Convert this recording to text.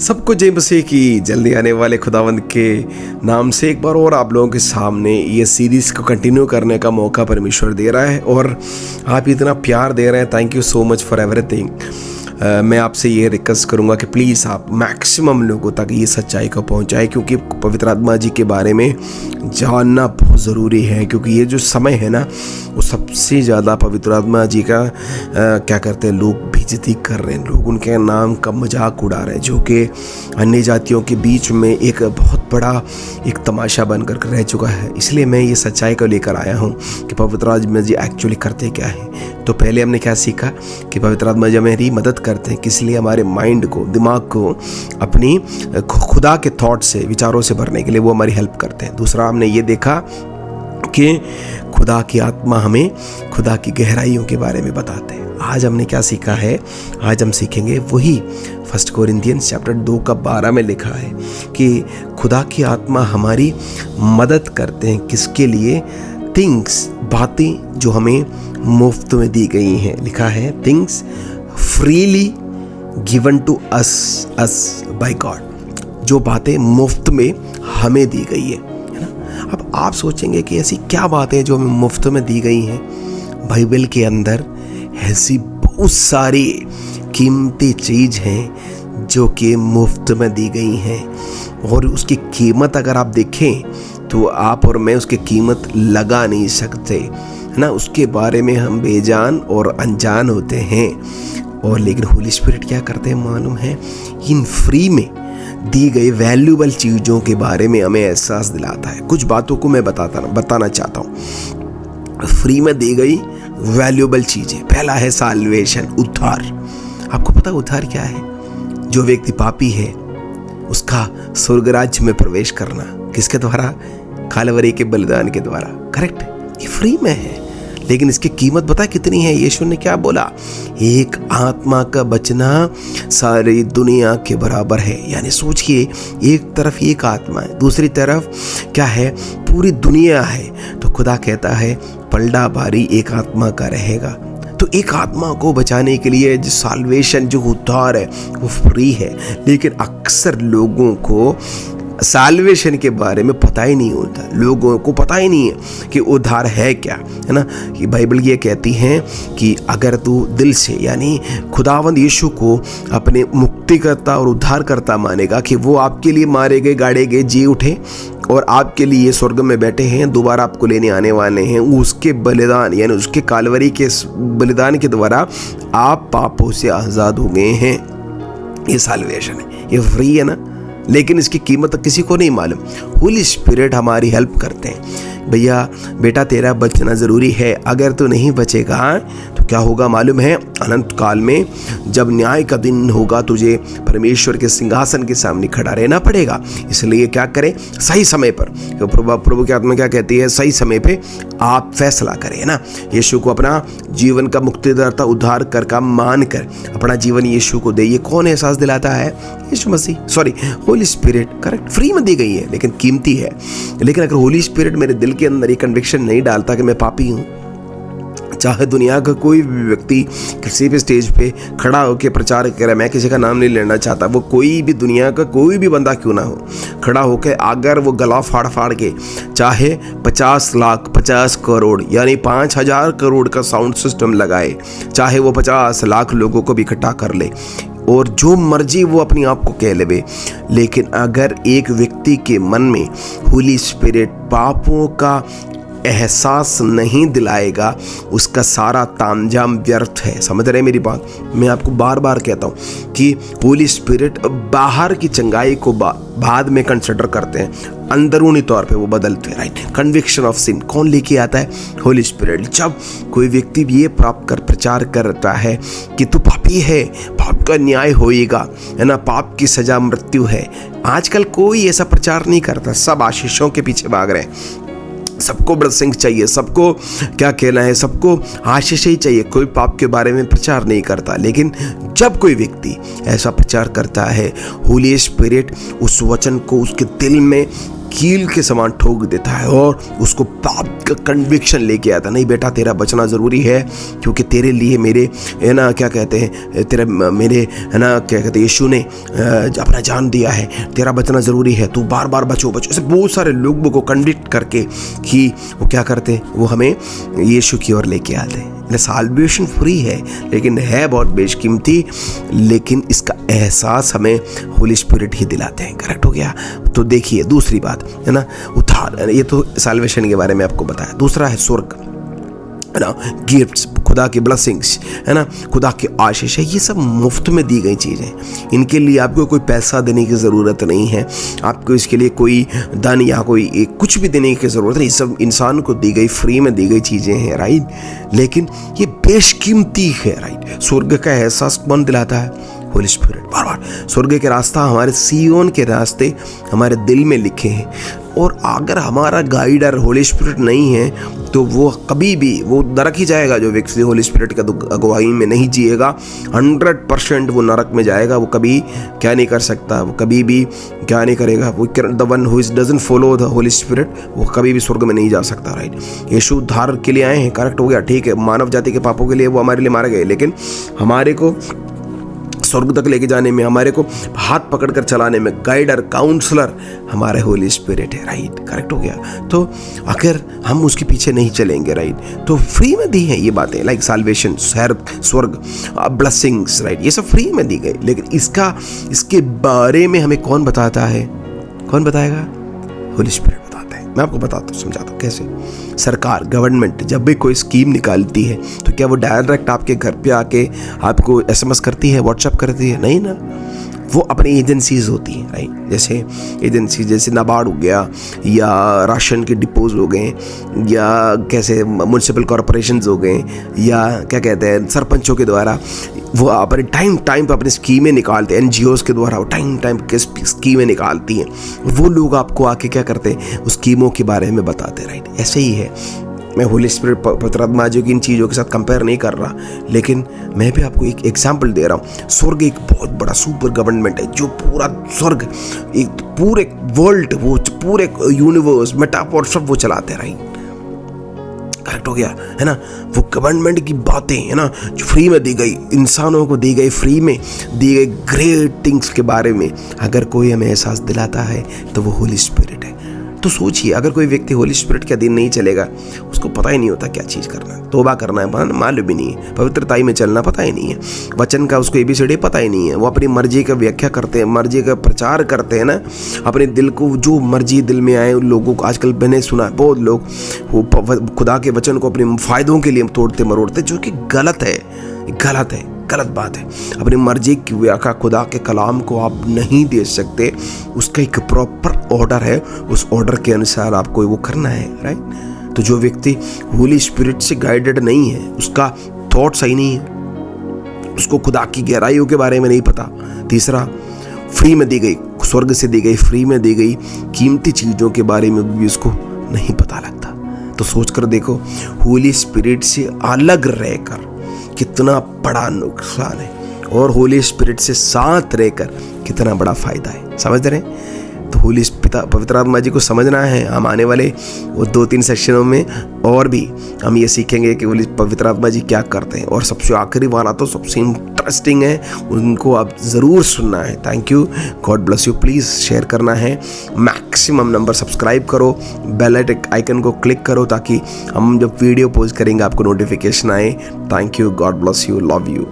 सबको जय मसीह की जल्दी आने वाले खुदावंद के नाम से एक बार और आप लोगों के सामने ये सीरीज़ को कंटिन्यू करने का मौका परमेश्वर दे रहा है और आप इतना प्यार दे रहे हैं। Thank you so much for everything. मैं आपसे ये रिक्वेस्ट करूँगा कि प्लीज़ आप मैक्सिमम लोगों तक ये सच्चाई को पहुँचाएं, क्योंकि पवित्र आत्मा जी के बारे में जानना बहुत ज़रूरी है। क्योंकि ये जो समय है ना, वो सबसे ज़्यादा पवित्र आत्मा जी का क्या करते हैं, लोग बेइज्जती कर रहे हैं, लोग उनके नाम का मजाक उड़ा रहे हैं, जो कि अन्य जातियों के बीच में एक बहुत बड़ा एक तमाशा बनकर रह चुका है। इसलिए मैं ये सच्चाई को लेकर आया हूँ कि पवित्र आत्मा जी एक्चुअली करते क्या है। तो पहले हमने क्या सीखा कि पवित्र आत्मा जी मेरी मदद करते हैं, किस लिए हमारे माइंड को, दिमाग को अपनी खुदा के थॉट से, विचारों से भरने के लिए वो हमारी हेल्प करते हैं। दूसरा हमने ये देखा कि खुदा की आत्मा हमें खुदा की गहराइयों के बारे में बताते हैं। आज हमने क्या सीखा है, आज हम सीखेंगे वही 1 कोरिन्थियंस चैप्टर 2 का 12 में लिखा है कि खुदा की आत्मा हमारी मदद करते हैं, किसके लिए, थिंग्स, बातें जो हमें मुफ्त में दी गई हैं। लिखा है things freely given to us by God, जो बातें मुफ्त में हमें दी गई है ना। अब आप सोचेंगे कि ऐसी क्या बातें जो हमें मुफ्त में दी गई हैं। बाइबल के अंदर ऐसी बहुत सारी कीमती चीज़ हैं जो कि मुफ्त में दी गई हैं, और उसकी कीमत अगर आप देखें तो आप और मैं उसकी कीमत लगा नहीं सकते, है ना। उसके बारे में हम बेजान और अनजान होते हैं। और लेकिन होली स्पिरिट क्या करते हैं मालूम है, इन फ्री में दी गई वैल्यूबल चीज़ों के बारे में हमें एहसास दिलाता है। कुछ बातों को मैं बताना चाहता हूँ। फ्री में दी गई वैल्यूबल चीज़ें, पहला है साल्वेशन, उद्धार। आपको पता उद्धार क्या है? जो व्यक्ति पापी है उसका स्वर्ग राज्य में प्रवेश करना, किसके द्वारा? कालवरी के बलिदान के द्वारा। करेक्ट, ये फ्री में है। लेकिन इसकी कीमत पता कितनी है? यीशु ने क्या बोला? एक आत्मा का बचना सारी दुनिया के बराबर है। यानी सोचिए, एक तरफ एक आत्मा है, दूसरी तरफ क्या है, पूरी दुनिया है। तो खुदा कहता है पलड़ा भारी एक आत्मा का रहेगा। तो एक आत्मा को बचाने के लिए जो साल्वेशन, जो उद्धार है, वो फ्री है। लेकिन अक्सर लोगों को साल्वेशन के बारे में पता ही नहीं होता। लोगों को पता ही नहीं है कि उद्धार है क्या, है ना। कि बाइबल ये कहती है कि अगर तू दिल से, यानी खुदावंद यीशु को अपने मुक्तिकर्ता और उद्धारकर्ता मानेगा कि वो आपके लिए मारे गए, गाड़े गए, जी उठे और आपके लिए स्वर्ग में बैठे हैं, दोबारा आपको लेने आने वाले हैं, उसके बलिदान यानी उसके कालवरी के बलिदान के द्वारा आप पापों से आज़ाद हो गए हैं। ये साल्वेशन है, ये फ्री है ना। लेकिन इसकी कीमत किसी को नहीं मालूम। होली स्पिरिट हमारी हेल्प करते हैं। भैया बेटा तेरा बचना ज़रूरी है, अगर तू नहीं बचेगा तो क्या होगा मालूम है? अनंत काल में जब न्याय का दिन होगा, तुझे परमेश्वर के सिंहासन के सामने खड़ा रहना पड़ेगा। इसलिए क्या करें, सही समय पर, तो प्रभु की आत्मा क्या कहती है, सही समय पे आप फैसला करें ना। यीशु को अपना जीवन का मुक्तिदाता, उद्धार कर का मान कर अपना जीवन यीशु को दे। ये कौन एहसास दिलाता है? Yeshu Masih, sorry holy spirit. Correct, free में दी गई है लेकिन कीमती है। लेकिन अगर होली स्पिरिट मेरे दिल के अंदर ये कन्विक्शन नहीं डालता कि मैं पापी हूँ, चाहे दुनिया का कोई भी व्यक्ति किसी भी स्टेज पे खड़ा होकर प्रचार करे, मैं किसी का नाम नहीं लेना चाहता, वो कोई भी दुनिया का कोई भी बंदा क्यों ना हो, खड़ा होकर अगर वो गला फाड़ फाड़ के चाहे 50 लाख, 50 करोड़ यानी 5000 करोड़ का साउंड सिस्टम लगाए, चाहे वो 50 लाख लोगों को भी इकट्ठा कर ले और जो मर्जी वो अपनी आप को कह लेवे, लेकिन अगर एक व्यक्ति के मन में होली स्पिरिट पापों का एहसास नहीं दिलाएगा, उसका सारा तामझाम व्यर्थ है। समझ रहे मेरी बात? मैं आपको बार बार कहता हूँ कि होली स्पिरिट बाहर की चंगाई को बाद में कंसिडर करते हैं, अंदरूनी तौर पे वो बदलते हैं। राइट, कन्विक्शन ऑफ सिन कौन लेके आता है? होली स्पिरिट। जब कोई व्यक्ति भी ये प्राप्त कर प्रचार करता है कि तू पापी है, पाप का न्याय होएगा, है ना, पाप की सजा मृत्यु है। आजकल कोई ऐसा प्रचार नहीं करता, सब आशीषों के पीछे भाग रहे हैं। सबको ब्लेसिंग चाहिए, सबको क्या कहना है, सबको आशीष ही चाहिए, कोई पाप के बारे में प्रचार नहीं करता। लेकिन जब कोई व्यक्ति ऐसा प्रचार करता है, होली स्पिरिट उस वचन को उसके दिल में कील के समान ठोक देता है और उसको पाप का कन्विक्शन लेके आता, नहीं बेटा तेरा बचना ज़रूरी है, क्योंकि तेरे लिए मेरे है ना क्या कहते हैं तेरे मेरे है ना क्या कहते हैं यीशु ने अपना जान दिया है, तेरा बचना ज़रूरी है, तू बार बार बचो बचो। ऐसे बहुत सारे लोगों को कन्विक्ट करके कि वो क्या करते हैं, वो हमें यीशु की ओर लेके आते हैं। साल्वेशन फ्री है लेकिन है बहुत बेशकीमती, लेकिन इसका एहसास हमें होली स्पिरिट ही दिलाते हैं। करेक्ट हो गया। तो देखिए दूसरी बात है ना उद्धार, ये तो साल्वेशन के बारे में आपको बताया। दूसरा है स्वर्ग, है ना, गिफ्ट्स, खुदा की ब्लेसिंग्स, है ना, खुदा की आशीष है। ये सब मुफ्त में दी गई चीज़ें, इनके लिए आपको कोई पैसा देने की ज़रूरत नहीं है, आपको इसके लिए कोई धन या कोई कुछ भी देने की ज़रूरत नहीं। सब इंसान को दी गई, फ्री में दी गई चीज़ें हैं, राइट। लेकिन ये बेशकीमती है, राइट। स्वर्ग का एहसास कौन दिलाता है? होली स्पिरिट। बार बार स्वर्ग के रास्ता, हमारे सियोन के रास्ते हमारे दिल में लिखे हैं, और अगर हमारा गाइडर होली स्पिरिट नहीं है तो वो कभी भी वो नरक ही जाएगा। जो व्यक्ति होली स्पिरिट का अगुवाई में नहीं जिएगा 100% वो नरक में जाएगा। वो कभी क्या नहीं कर सकता, वो कभी भी क्या नहीं करेगा। वो the one who doesn't follow the Holi spirit वो कभी भी स्वर्ग में नहीं जा सकता, राइट। यीशु उद्धार के लिए आए हैं, करेक्ट हो गया, ठीक है। मानव जाति के पापों के लिए वो हमारे लिए मारे गए, लेकिन हमारे को स्वर्ग तक लेके जाने में, हमारे को हाथ पकड़कर चलाने में गाइडर, काउंसलर हमारे होली स्पिरिट है, राइट। करेक्ट हो गया। तो अगर हम उसके पीछे नहीं चलेंगे, राइट, तो फ्री में दी हैं ये बातें, लाइक साल्वेशन, स्वर्ग, ब्लेसिंग्स, राइट, ये सब फ्री में दी गई। लेकिन इसके बारे में हमें कौन बताता है? कौन बताएगा? होली स्पिरिट बताता है। मैं आपको बताता हूँ, समझाता हूँ कैसे। सरकार, गवर्नमेंट जब भी कोई स्कीम निकालती है तो क्या वो डायरेक्ट आपके घर पे आके आपको SMS करती है, व्हाट्सएप करती है? नहीं ना, वो अपनी एजेंसीज होती हैं, राइट। जैसे एजेंसी, जैसे नाबार्ड हो गया, या राशन के डिपोज हो गए, या कैसे म्यूनसिपल कॉरपोरेशंस हो गए, या क्या कहते हैं सरपंचों के द्वारा वो अपने टाइम पर अपनी स्कीमें निकालते हैं। NGOs के द्वारा वो टाइम के स्कीमें निकालती हैं। वो लोग आपको आके क्या करते हैं, उस स्कीमों के बारे में बताते हैं, राइट। ऐसे ही है। मैं होली स्पिरिट, पवित्र आत्मा की इन चीज़ों के साथ कंपेयर नहीं कर रहा, लेकिन मैं भी आपको एक एग्जाम्पल दे रहा हूँ। स्वर्ग एक बहुत बड़ा सुपर गवर्नमेंट है, जो पूरा स्वर्ग, एक पूरे वर्ल्ड, वो पूरे यूनिवर्स, मेटाफोर सब वो चलाते रहे। करेक्ट हो गया, है ना। वो गवर्नमेंट की बातें, है ना, जो फ्री में दी गई, इंसानों को दी गई, फ्री में दी गई ग्रेट थिंग्स के बारे में अगर कोई हमें एहसास दिलाता है तो वो होली स्पिरिट है। तो सोचिए, अगर कोई व्यक्ति होली स्पिरिट के अधीन नहीं चलेगा, उसको पता ही नहीं होता क्या चीज़ करना है। तौबा करना है मालूम भी नहीं है, पवित्रताई में चलना पता ही नहीं है, वचन का उसको ABCD पता ही नहीं है। वो अपनी मर्जी का व्याख्या करते हैं, मर्जी का प्रचार करते हैं ना, अपने दिल को जो मर्जी दिल में आए उन लोगों को। आजकल मैंने सुना है बहुत लोग वो खुदा के वचन को अपने फ़ायदों के लिए तोड़ते मरोड़ते, जो कि गलत है, गलत बात है। अपनी मर्जी की व्याख्या खुदा के कलाम को आप नहीं दे सकते, उसका एक प्रॉपर ऑर्डर है, उस ऑर्डर के अनुसार आपको वो करना है, राइट। तो जो व्यक्ति होली स्पिरिट से गाइडेड नहीं है, उसका थॉट सही नहीं है, उसको खुदा की गहराइयों के बारे में नहीं पता। तीसरा, फ्री में दी गई, स्वर्ग से दी गई, फ्री में दी गई कीमती चीज़ों के बारे में भी उसको नहीं पता लगता। तो सोच कर देखो, होली स्पिरिट से अलग रहकर कितना बड़ा नुकसान है, और होली स्पिरिट से साथ रहकर कितना बड़ा फायदा है। समझ रहे हैं? तो होली पवित्र आत्मा जी को समझना है। हम आने वाले वो 2-3 सेक्शनों में और भी हम ये सीखेंगे कि होली पवित्र आत्मा जी क्या करते हैं। और सबसे आखिरी वाला तो सबसे इंटरेस्टिंग है, उनको आप ज़रूर सुनना है। Thank you, God bless you. Please share करना है, मैक्सिमम नंबर सब्सक्राइब करो, बेल आइकन को क्लिक करो, ताकि हम जब वीडियो पोस्ट करेंगे आपको नोटिफिकेशन आए। Thank you, God bless you, love you.